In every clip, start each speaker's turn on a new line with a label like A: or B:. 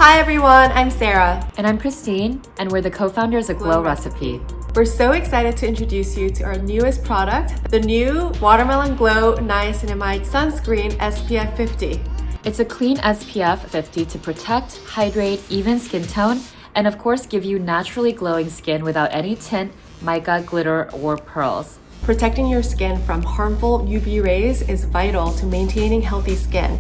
A: Hi everyone, I'm Sarah.
B: And I'm Christine, and we're the co-founders of Glow Recipe.
A: We're so excited to introduce you to our newest product, the new Watermelon Glow Niacinamide Sunscreen SPF 50.
B: It's a clean SPF 50 to protect, hydrate, even skin tone, and of course give you naturally glowing skin without any tint, mica, glitter, or pearls.
A: Protecting your skin from harmful UV rays is vital to maintaining healthy skin.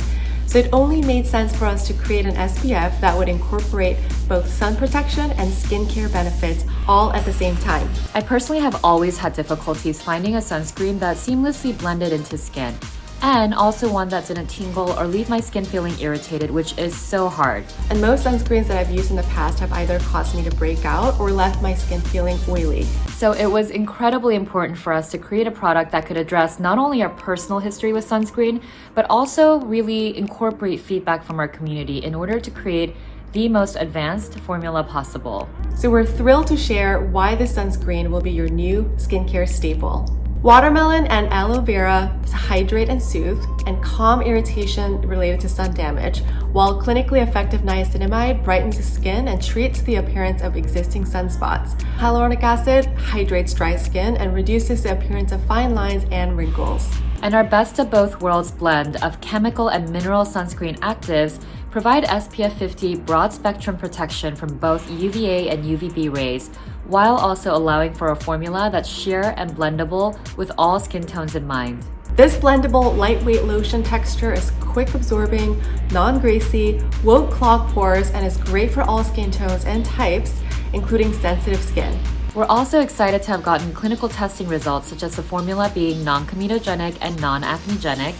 A: So it only made sense for us to create an SPF that would incorporate both sun protection and skincare benefits all at the same time.
B: I personally have always had difficulties finding a sunscreen that seamlessly blended into skin, and also one that didn't tingle or leave my skin feeling irritated, which is so hard.
A: And most sunscreens that I've used in the past have either caused me to break out or left my skin feeling oily.
B: So it was incredibly important for us to create a product that could address not only our personal history with sunscreen, but also really incorporate feedback from our community in order to create the most advanced formula possible.
A: So we're thrilled to share why this sunscreen will be your new skincare staple. Watermelon and aloe vera hydrate and soothe and calm irritation related to sun damage, while clinically effective niacinamide brightens the skin and treats the appearance of existing sunspots. Hyaluronic acid hydrates dry skin and reduces the appearance of fine lines and wrinkles.
B: And our best of both worlds blend of chemical and mineral sunscreen actives provide SPF 50 broad spectrum protection from both UVA and UVB rays, while also allowing for a formula that's sheer and blendable with all skin tones in mind.
A: This blendable lightweight lotion texture is quick absorbing, non-greasy, won't clog pores, and is great for all skin tones and types, including sensitive skin.
B: We're also excited to have gotten clinical testing results such as the formula being non-comedogenic and non-acnegenic,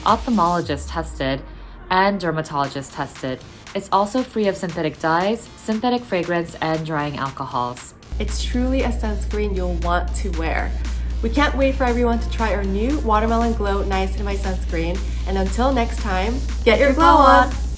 B: ophthalmologist tested, and dermatologist tested. It's also free of synthetic dyes, synthetic fragrance, and drying alcohols.
A: It's truly a sunscreen you'll want to wear. We can't wait for everyone to try our new Watermelon Glow Niacinamide Sunscreen, and until next time, get your glow on!